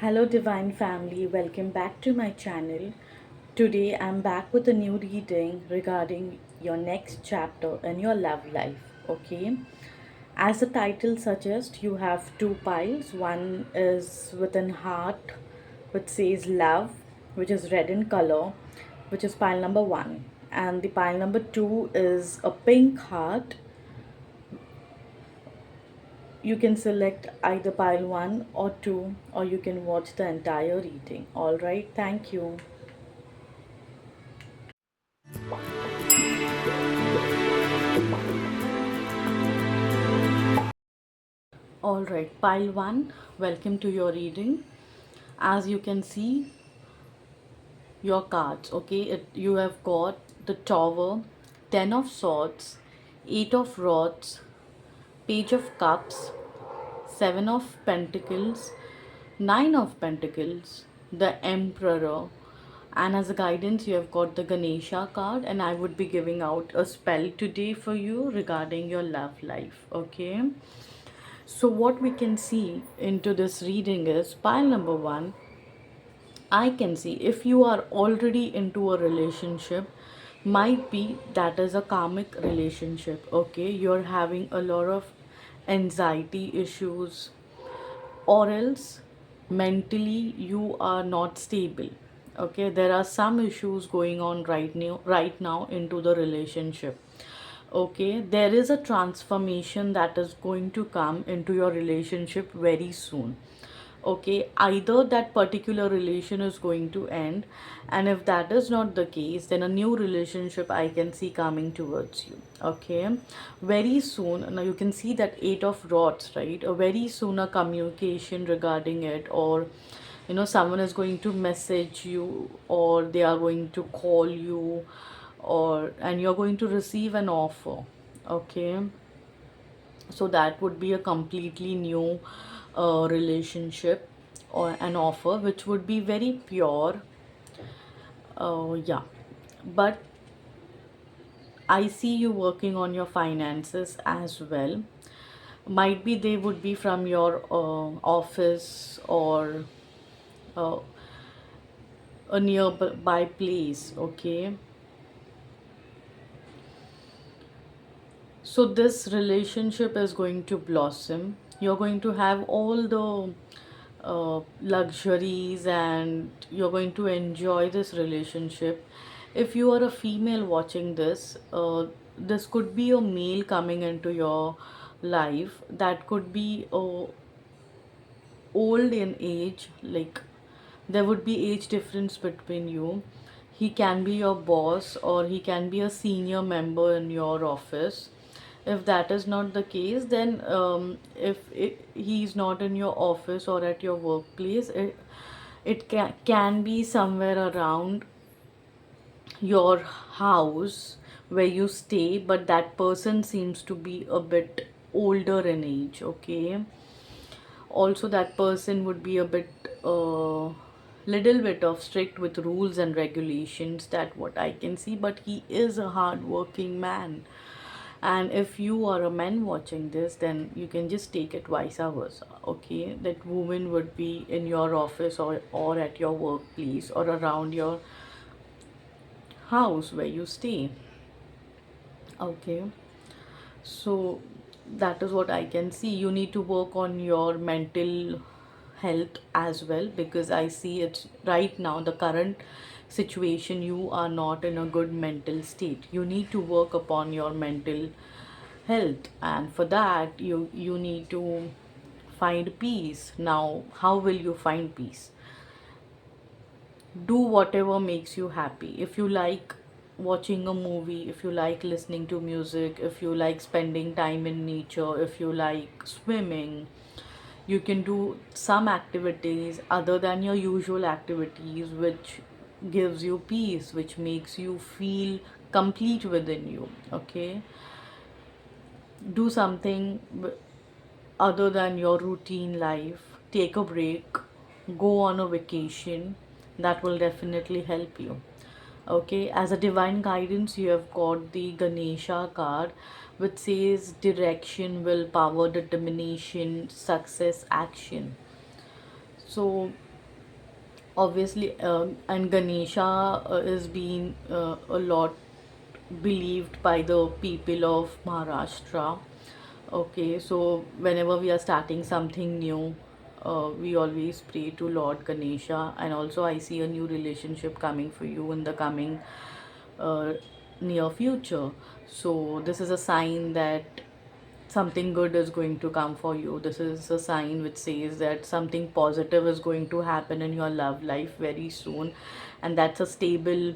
Hello, Divine Family. Welcome back to my channel. Today, I'm back with a new reading regarding your next chapter in your love life. Okay, as the title suggests, you have two piles. One is with an heart, which says love, which is red in color, which is pile number one, and the pile number two is a pink heart. You can select either pile 1 or 2, or you can watch the entire reading. Alright, thank you. Alright, pile 1, welcome to your reading. As you can see, your cards, okay, you have got the Tower, 10 of Swords, 8 of Rods, Page of Cups, 7 of Pentacles, 9 of Pentacles, the Emperor, and as a guidance, you have got the Ganesha card, and I would be giving out a spell today for you regarding your love life. Okay, so what we can see into this reading is pile number one. I can see if you are already into a relationship, might be that is a karmic relationship. Okay, you're having a lot of anxiety issues, or else mentally you are not stable. Okay, there are some issues going on right now into the relationship. Okay, there is a transformation that is going to come into your relationship very soon. Okay, either that particular relation is going to end, and if that is not the case, then a new relationship I can see coming towards you. Okay, very soon. Now you can see that 8 of rods, right? A very soon a communication regarding it, or someone is going to message you, or they are going to call you, or and you're going to receive an offer. Okay, so that would be a completely new relationship or an offer which would be very pure. Yeah, but I see you working on your finances as well. Might be they would be from your office, or uh, a nearby place. Okay, so this relationship is going to blossom. You're going to have all the luxuries, and you're going to enjoy this relationship. If you are a female watching this, this could be a male coming into your life that could be old in age, like there would be age difference between you. He can be your boss, or he can be a senior member in your office. If that is not the case, then if he's not in your office or at your workplace, it can be somewhere around your house where you stay, but that person seems to be a bit older in age. Okay, also that person would be a bit little bit of strict with rules and regulations, that what I can see, but he is a hard working man. And if you are a man watching this, then you can just take it vice versa. Okay, that woman would be in your office, or at your workplace, or around your house where you stay. Okay, so that is what I can see. You need to work on your mental health as well, because I see it's right now, the current situation, you are not in a good mental state. You need to work upon your mental health, and for that you need to find peace. Now, how will you find peace? Do whatever makes you happy. If you like watching a movie, if you like listening to music, if you like spending time in nature, if you like swimming, you can do some activities other than your usual activities, which gives you peace, which makes you feel complete within you. Okay, do something other than your routine life. Take a break, go on a vacation. That will definitely help you. Okay, as a divine guidance, you have got the Ganesha card, which says direction, willpower, determination, success, action. So obviously, and Ganesha is being a lot believed by the people of Maharashtra. Okay, so whenever we are starting something new, we always pray to Lord Ganesha, and also I see a new relationship coming for you in the coming uh, near future. So this is a sign that something good is going to come for you. This is a sign which says that something positive is going to happen in your love life very soon, and that's a stable,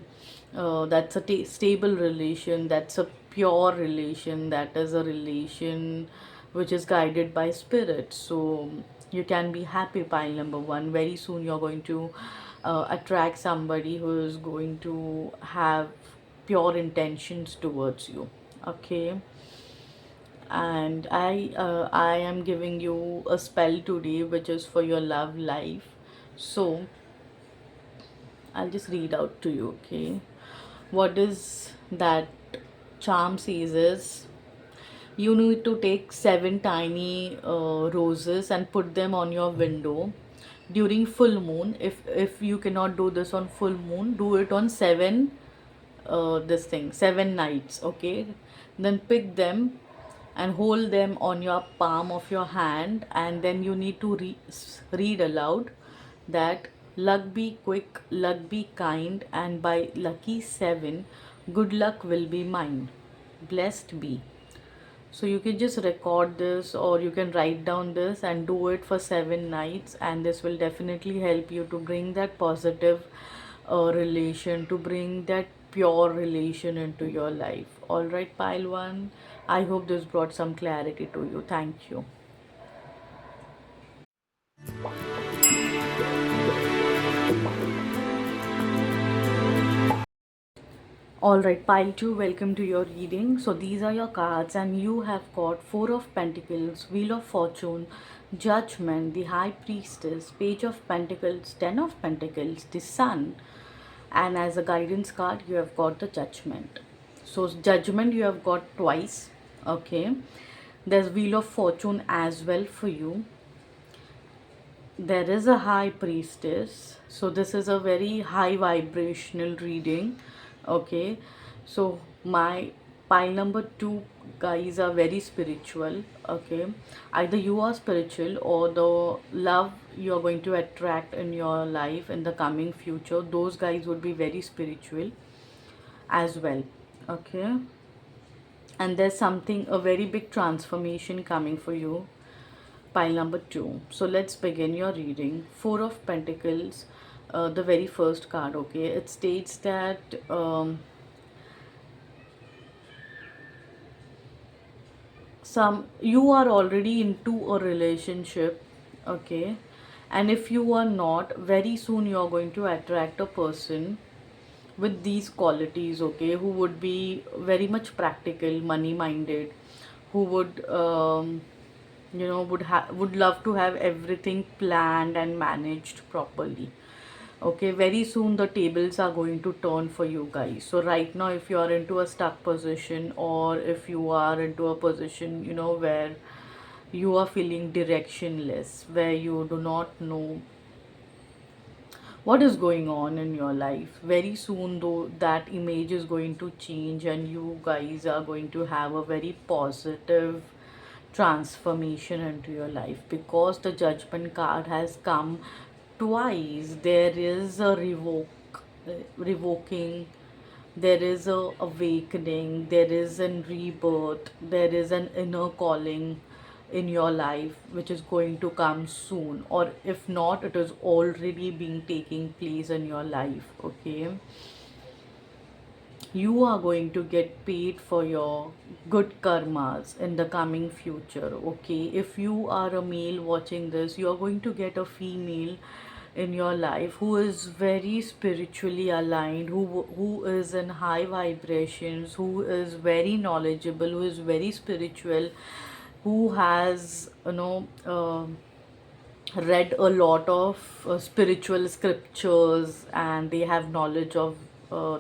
stable relation. That's a pure relation. That is a relation which is guided by spirit. So you can be happy. Pile number one. Very soon you're going to attract somebody who is going to have pure intentions towards you. Okay, and I am giving you a spell today which is for your love life. So I'll just read out to you. Okay, what is that charm says is you need to take seven tiny roses and put them on your window during full moon. If you cannot do this on full moon, do it on seven, this thing, 7 nights. Okay, then pick them and hold them on your palm of your hand, and then you need to read aloud that luck be quick, luck be kind, and by lucky 7 good luck will be mine, blessed be. So you can just record this, or you can write down this and do it for 7 nights, and this will definitely help you to bring that positive relation, to bring that pure relation into your life. All right, pile one. I hope this brought some clarity to you. Thank you. All right, pile two, welcome to your reading. So these are your cards, and you have got Four of Pentacles, Wheel of Fortune, Judgment, the High Priestess, Page of Pentacles, Ten of Pentacles, the Sun, and as a guidance card, you have got the Judgment. So Judgment you have got twice. Okay, there's Wheel of Fortune as well for you. There is a High Priestess, so this is a very high vibrational reading. Okay, so my pile number two guys are very spiritual. Okay, either you are spiritual, or the love you are going to attract in your life in the coming future, those guys would be very spiritual as well. Okay, and there's something, a very big transformation coming for you, pile number two. So let's begin your reading. Four of Pentacles, the very first card. Okay, it states that some you are already into a relationship. Okay, and if you are not, very soon you are going to attract a person with these qualities. Okay, who would be very much practical, money minded, who would would love to have everything planned and managed properly. Okay, very soon the tables are going to turn for you guys. So right now, if you are into a stuck position, or if you are into a position, where you are feeling directionless, where you do not know what is going on in your life, very soon though that image is going to change, and you guys are going to have a very positive transformation into your life, because the Judgment card has come twice. There is a revoking, there is a awakening, there is an rebirth, there is an inner calling in your life which is going to come soon, or if not, it is already being taking place in your life. Okay, you are going to get paid for your good karmas in the coming future. Okay, if you are a male watching this, you are going to get a female in your life who is very spiritually aligned, who is in high vibrations, who is very knowledgeable, who is very spiritual, who has read a lot of spiritual scriptures, and they have knowledge of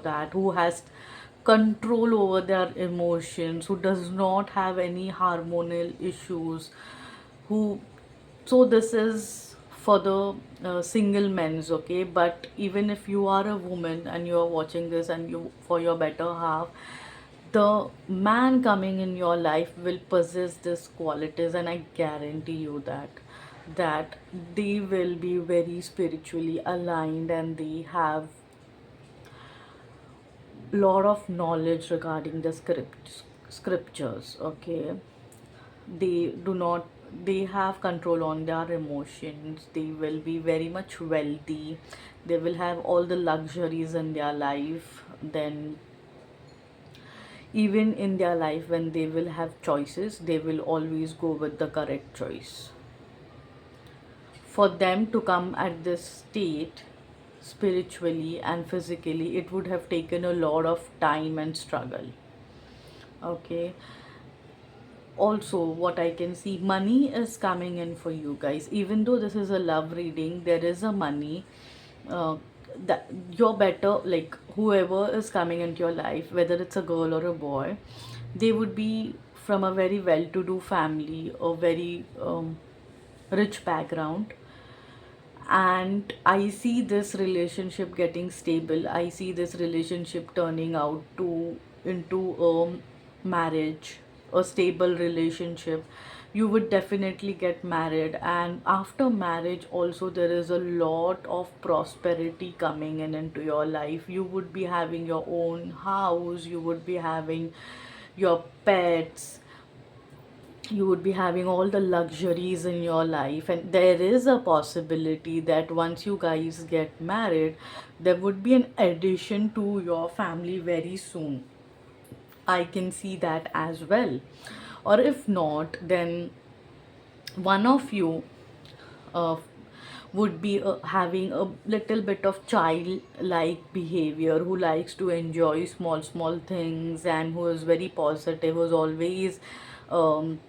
that, who has control over their emotions, who does not have any hormonal issues, who, so this is for the single men's, okay? But even if you are a woman and you are watching this, and you, for your better half, the man coming in your life will possess these qualities, and I guarantee you that they will be very spiritually aligned, and they have lot of knowledge regarding the scriptures, okay? They do not, they have control on their emotions, they will be very much wealthy, they will have all the luxuries in their life. Then even in their life, when they will have choices, they will always go with the correct choice. For them to come at this state, spiritually and physically, it would have taken a lot of time and struggle, okay? Also, what I can see, money is coming in for you guys. Even though this is a love reading, there is a money, uh, that you're better, like whoever is coming into your life, whether it's a girl or a boy, they would be from a very well-to-do family, a very rich background. And I see this relationship getting stable, I see this relationship turning out to into a marriage, a stable relationship. You would definitely get married, and after marriage also there is a lot of prosperity coming in into your life. You would be having your own house, you would be having your pets, you would be having all the luxuries in your life. And there is a possibility that once you guys get married, there would be an addition to your family very soon. I can see that as well. Or if not, then one of you uh, would be having a little bit of childlike behavior, who likes to enjoy small things, and who is very positive, who's always um,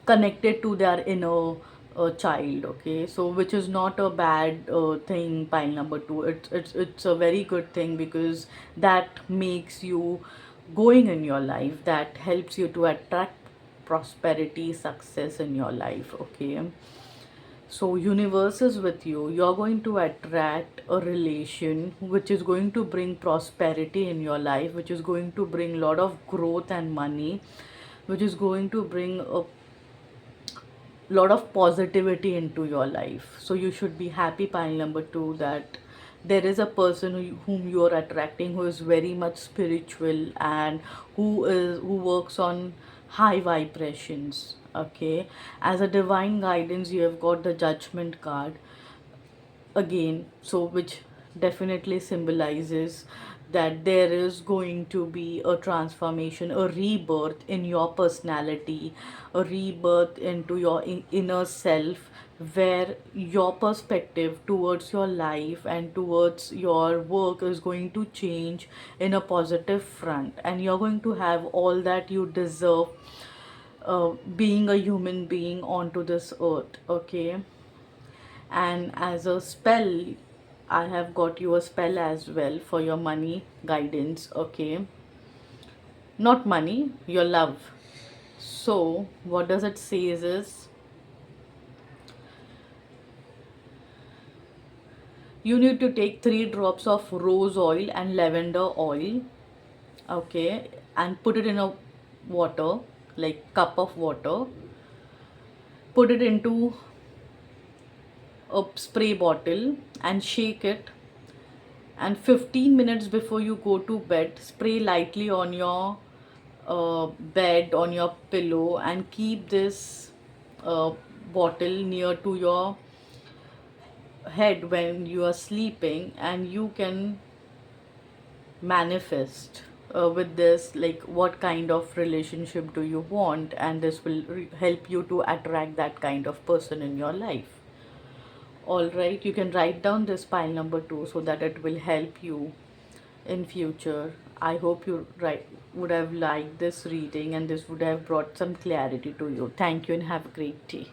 connected to their inner child, okay? So which is not a bad thing, pile number two. It's a very good thing, because that makes you going in your life, that helps you to attract prosperity, success in your life, okay? So universe is with you, you're going to attract a relation which is going to bring prosperity in your life, which is going to bring a lot of growth and money, which is going to bring a lot of positivity into your life. So you should be happy, pile number two, that there is a person whom you are attracting, who is very much spiritual, and who works on high vibrations, okay? As a divine guidance, you have got the judgment card again, so which definitely symbolizes that there is going to be a transformation, a rebirth in your personality, a rebirth into your inner self, where your perspective towards your life and towards your work is going to change in a positive front, and you're going to have all that you deserve, being a human being onto this earth, okay? And as a spell, I have got you a spell as well for your money guidance, okay? Not money, your love. So what does it say is, you need to take 3 drops of rose oil and lavender oil, okay? And put it in a water, like cup of water. Put it into a spray bottle and shake it, and 15 minutes before you go to bed, spray lightly on your bed, on your pillow, and keep this uh, bottle near to your head when you are sleeping, and you can manifest with this, like what kind of relationship do you want, and this will help you to attract that kind of person in your life. All right, you can write down this pile number two, so that it will help you in future. I hope you would have liked this reading, and this would have brought some clarity to you. Thank you and have a great day.